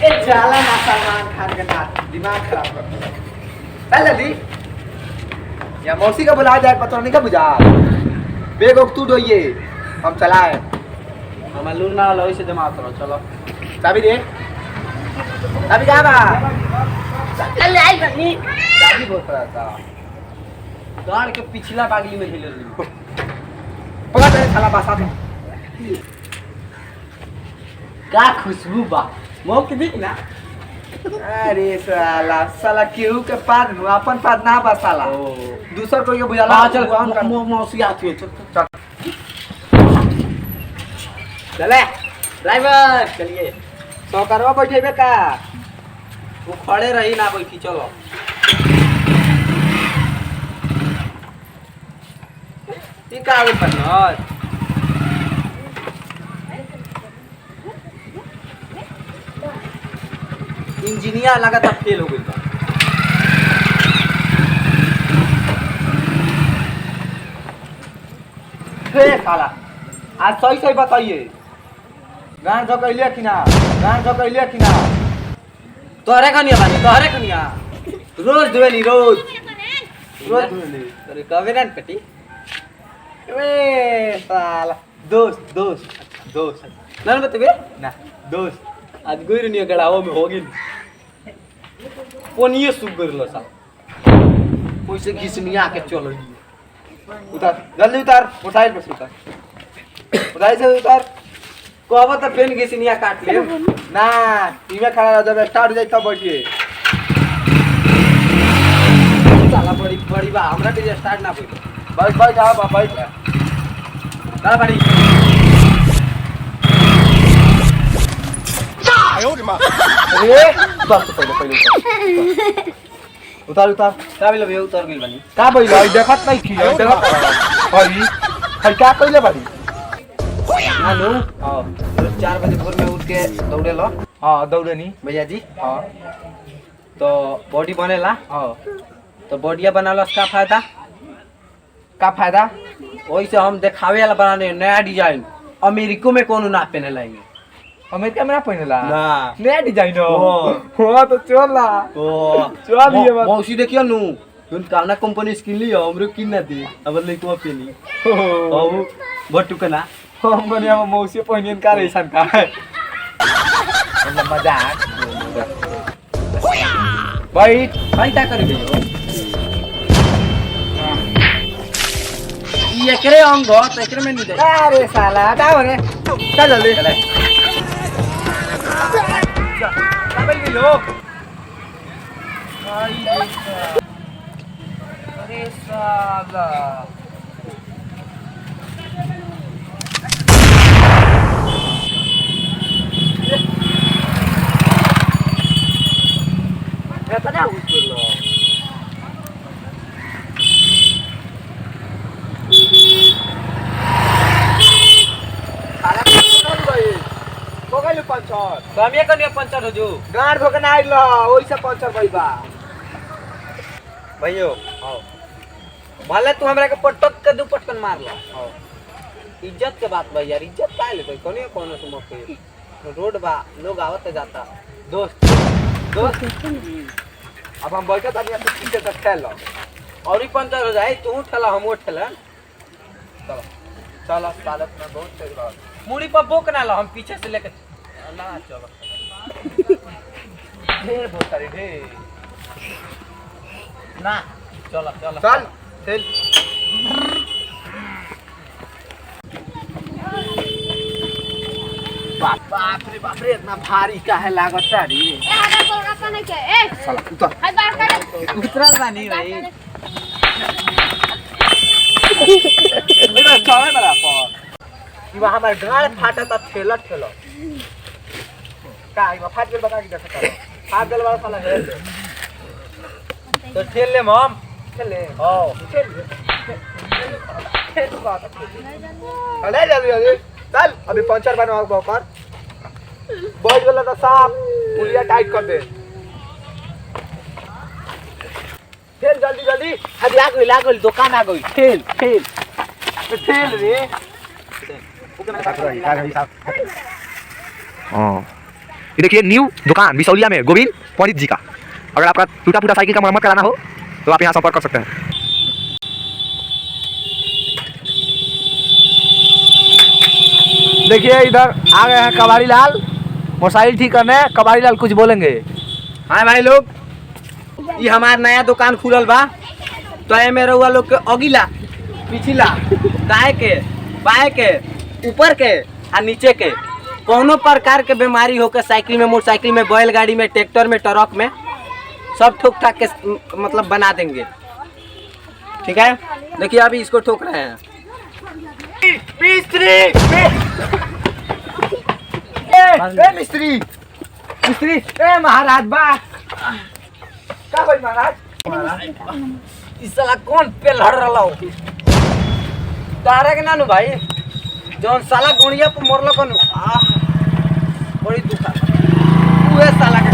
ए जाला ना सलमान खान के नाच दिमाग खराब कर दिया। चल जल्दी या मौसी का बुला जाए पता नहीं का बुझा बेग तू ढोइए हम चलाए हम लूर ना लो इसे जमा करो चलो चाबी दे चाबी कहाँ बा चल आई बनी चाबी बहुत रहा था गाड़ के पिछला बागली में हिल रही पकड़ तेरे साला बासा में का खुशबू बा मुंह के देख ना अरे साला साला केहू के पाद नु अपन पाद ना बा साला दूसर को ये बुझाला चल मौसी आती है चल चले ड्राइवर चलिए सौकरवा बैठेबे का वो खड़े रही ना बैठी चलो ई का आगे पन्नर इंजीनियर लगातार फेल हो गई बा हे साला आज सही सही बताइए गान झकैलिया कि ना तोहरे खनिया बानी तोहरे खनिया रोज धुएली रोज धुएली। अरे कवे ना पटी ए साला दोस्त ना बतबे ना दोस्त आज गुर नहीं गड़ाओ में हो गई पोनिए सुग गरलो सा ओइसे घिसनिया के चलो उतार जल्दी उतार मोटरसाइकिल पे से उतार मोटरसाइकिल से उतार कहबो त पेन घिसनिया काट ले ना टीमे खड़ा रह जब स्टार्ट हो जाए तब बैठिए साला बड़ी बड़ी बा हमरा के स्टार्ट ना होई बैठ आओ बैठ ना बड़ी अरे बस तो पहले उतार का बिल भैया उतर गइल बानी का भइल है देखत नहीं की देखत हरी हर क्या कइले बाड़ी हेलो हां 4 बजे भोर में उठ के दौड़े लो हां दौड़े नहीं भैया जी हां तो बॉडी बनेला हां तो बॉडिया बनाला का फायदा का वैसे हम दिखावे वाला बनाने नया डिजाइन अमेरिका में कोनो ना पहने लाएंगे अमेरिका में ना पहनेला ना नया डिजाइन हो ओ। हां तो चल ला ओ चल ये बात मौसी देखियो नु तुम काना कंपनी स्किन लियो हमरो किन ना दे अब ले को पेनी हो ओ बटू कना हम बनिया मौसी पहनियन का रहीसन का मतलब मजाक बैठ भाई क्या करी भैया ये एकरे अंग तो एकरे में नहीं दे अरे साला का हो रे चल जल्दी चले डबल भी लो अरे साला ये पता कुछ लो पंचर कमिए कनिया पंचर हो जो गाड़ धोके ना आइल ओइसे पंचर भइल बा भैयो आओ भले तू हमरा के पटक के दू पटकन मार लो आओ इज्जत के बात भाई यार इज्जत काहे ले कोने कोनो से मौके रोड बा लोग आवत जाता दोस्त अब हम बैठे तानी तो पीछे तक खेल लो और ही पंचर हो जाए तू ठेला हम ठेला चलो चल अस्पताल में बहुत तेज रहा मुड़ी पर बोक ना लो हम पीछे से लेके ना चलो ढेर बहुत सारी ढेर ना चलो चलो चल चल बाप रे इतना भारी काहे लागत रे ए हटा कोना पने के ए साला उतर हाय बाहर कर उतरल बानी भाई मेरा चाहे मेरा पर कि वहां हमारे गाड़ फाटा था ठेला का ई फाट गेल बता के देखता फाट गेल वाला साला है तो ठेल ले मम चले हां खेल बात अरे जल्दी चल अभी पंचर बनवा बकर बैठ गेल तो साफ पुलिया टाइट कर दे खेल जल्दी अभी आ गई दुकान आ गई ठेल खेल रे ये देखिए न्यू दुकान बिसौलिया में गोविंद पंडित जी का। अगर आपका टूटा फूटा साइकिल का मरम्मत कराना हो तो आप यहाँ संपर्क कर सकते हैं। देखिए इधर आ गए हैं कबाड़ी लाल मोटरसाइकिल ठीक करने। कबाड़ी लाल कुछ बोलेंगे। हाँ भाई लोग, ये हमार नया दुकान खुलल बा। तो ये मेरे हुआ लोग के अगिला पिछला दाएं के बाएं के ऊपर के और नीचे के कोनो प्रकार के बीमारी हो के साइकिल में, मोटरसाइकिल में, बैलगाड़ी में, ट्रैक्टर में, ट्रक में सब ठोक ठाक के मतलब बना देंगे। ठीक है, देखिए अभी इसको ठोक रहे हैं। मिस्त्री मिस्त्री ए महाराज बा का भाई महाराज इस साला कौन पे लड़ रहा हो तारे के नानू भाई जौन साला गुड़िया पर मरलो कनु बड़ी दुखा उहे साला के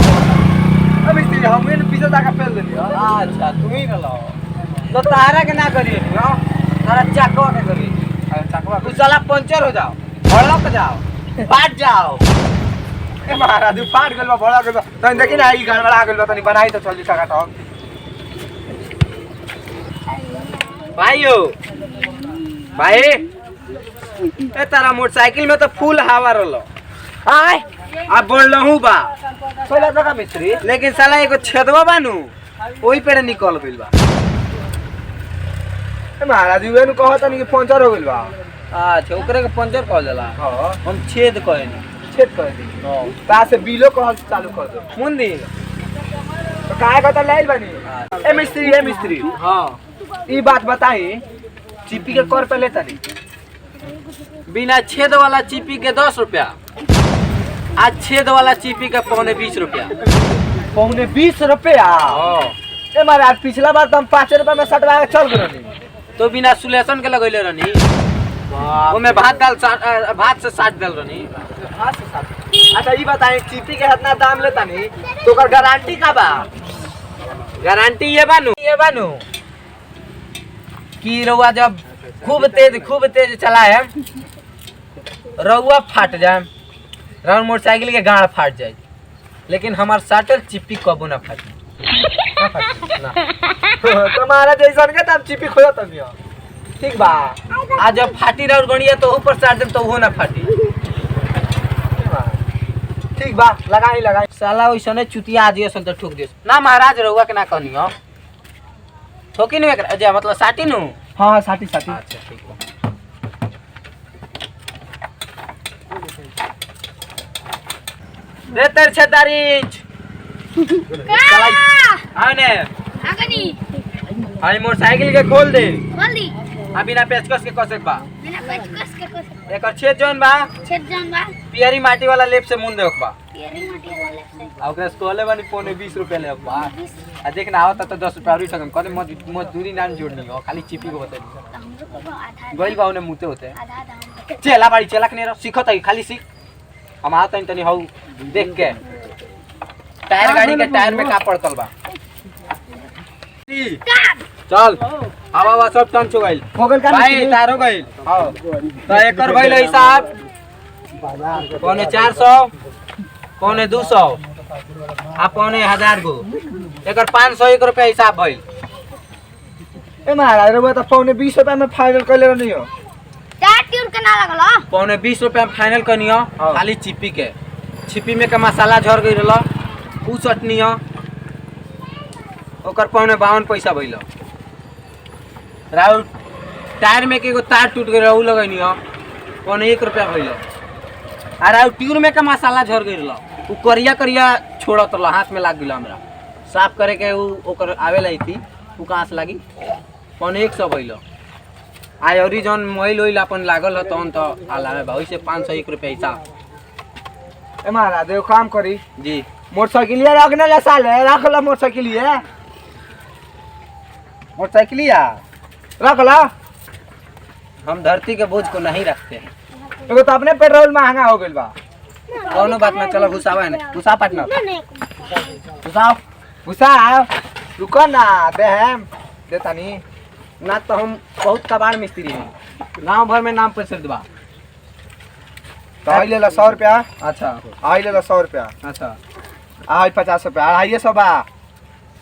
ए मिस्त्री हम इन पीछे जाके फेल देली। अच्छा तुम ही गलो तो तारा के ना करिए हो तारा चकवा के करिए। चकवा तू साला पंचर हो जाओ, भड़क जाओ, फाट जाओ। ए महाराज फाट गेल बा भड़ा गेल बा तनी देखि ना ई गड़बड़ा गेल बा तनी बनाई तो जल्दी सका तो। भाइयो भाई ए तारा मोटरसाइकिल में तो फुल हवा रहलो आय अब बोल रहूं बा पहले जगह मिस्त्री लेकिन साला एगो छेदवा बानू ओही पे निकल गइल बा। ए महाराज वे नु कहत तनी कि पंचर हो गेल बा। अच्छा ओकरे के पंचर कहल जाला। हां हम छेद कहनी। छेद कर दी। हां ता से बिलो कहल चालू कर दो मुंदी तो काहे कहता लाइल बनी। ए मिस्त्री हां ई बात बताई चिप्पी के कर पे लेता नहीं बिना छेद वाला चिपी के 10 रुपया, आज छेद वाला चिपी के 20 रुपया। 20 रुपया। हां ए महाराज पिछला बार तो हम 5 रुपया में सटवा के चल गए नहीं तो बिना सुलेशन के लगैले रहनी ओमे भात से साट डाल रहनी। अच्छा ई बताई चिप्पी के कितना दाम लेता नहीं तो ओकर गारंटी का बा। गारंटी ये बानू कि रउआ जब खूब तेज चलाए रउआ फाट जाए, रउआ मोटरसाइकिल के गाड़ फाट जाए, लेकिन हमार साटल चिप्पी कबो ना फाटी ना। तुम्हारा जैसा के तब चिप्पी खोला तब यो ठीक बा। आज जब फाटी रउर गणिया तो ऊपर साट देम तो वो ना फाटी। ठीक बा लगाई साला ओइसने चुतिया आदियो सन तो ठोक दियो ना महाराज रउआ के ना कहनी हो ठोकी नु एकरा जे मतलब साटी नु। हां साटी अच्छा ठीक बा। रे तेर छतारीच चलाई आने आगनी आई मोटरसाइकिल के खोल दे जल्दी अभी ना पेचकस के कसक बा बिना पेचकस के कोस एकर छेद जोन बा छेद जान बा पियरी माटी वाला लेप से मुंह देख बा पियरी माटी वाला से आ ओकरा स्कॉले बानी 20 रुपया ले बा आ देख ना आवत तो 10 रुपया और सकम कने मजदूरी नाम जोड़नी हो खाली चिपी को बता दी हमरो को आधा गइल बाउने मुते होते आधा आधा चला बाड़ी चला के सीखत है खाली सीख हम आता तनी हौ देख के टायर गाड़ी के टायर में का पड़तल बा चल हवा सब टन हो गइल भाई तार हो गइल हां तो एकर भइल हिसाब पौने 400 पौने 200 आ पौने 1000 गो एकर 501 रुपया हिसाब भइल। ए महाराज रे तो पौने 20 रुपया में फाइनल कइले रहनी हो। चार ट्यून के ना लगल पौने 20 रुपया में फाइनल करनी हो खाली चिप्पी के। चिप्पी में के मसाला झर गई रहल उ चटनी हो ओकर पौने 52 पैसा भइल। राउर टायर में के एगो तार टूट गई रहू लगनी हो पौने 1 रुपया भइल। आ राउर ट्यून में के मसाला झर गई रहल उ करिया करिया छोड़त रहल हाथ में लाग गेल हमरा साफ करे के उ ओकर आवे लाई थी उ कहां से लागी पौने 100 भइल। आय औरी जौन मोइल ओइल अपन लागल ह तहन तो आलामे भाई से 501 रुपया हिसाब। ए महाराज एगो काम करी जी मोटरसाइकिलिया रखने ले साले रख ला मोटरसाइकिलिया रख ला। हम धरती के बोझ को नहीं रखते हैं। एगो तो अपने पेट्रोल महंगा हो गइल बा। कौनो बात ना चलो घुसावा है ना घुसा पटना घुसाओ घुसा रुको ना दे हम देतानी ना तो हम बहुत कबाड़ मिस्त्री हैं गांव भर में नाम प्रसिद्ध बा। तो आई ले ला 100 रुपया, अच्छा आई ले ला 100 रुपया, अच्छा आई 50 रुपया, 250 बा,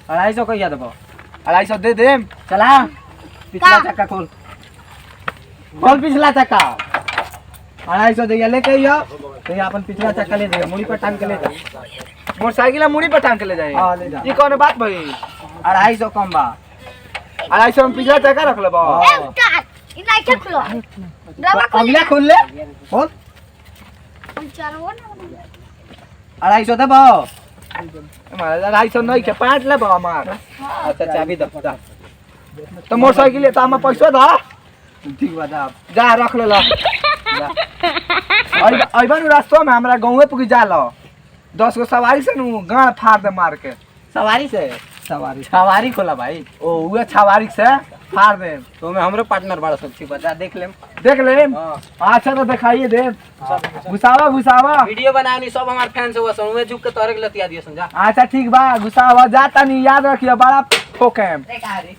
250 कहिया देबो 250 दे देम। चला पिछला चक्का खोल खोल पिछला चक्का 250 दिया लेके आइयो तो ये अपन पिछला चक्का ले जाइए मुड़ी पर टांग के ले जा मोटरसाइकिल मुड़ी पर टांग के ले जाए। हाँ, ले जा। ये कौन बात भाई? 250 कम बा 250 में पिछला चक्का रख लेबो। ए उस्ताद इना इच्छा खुलो डबा खोल अगला खोल ले खोल हम चारवो ना 250 देबो हमारा 250 नहीं के 5 लेबो हमार। अच्छा चाबी दो जा तो मोटरसाइकिल तो हमें पैसा दा, ठीक बा जा जा रख ले ला। अइबन रास्ता में हमरा गांवे पे जा लो 10 गो सवारी से नु गाड़ फाड़ दे मार के। सवारी से सवारी खोला भाई ओ उहे सवारी से फाड़ दे। तो मैं हमरो पार्टनर बड़ा सब ठीक बता देख लेम देख ले। हां अच्छा तो दिखाइए दे। घुसावा घुसावा। वीडियो बनानी सब हमार फैंस हुआ सन में झुक के तोरे के लतिया दियो समझा। अच्छा ठीक बा घुसावा जाता नहीं याद रखिए बड़ा ठोके। देखा रे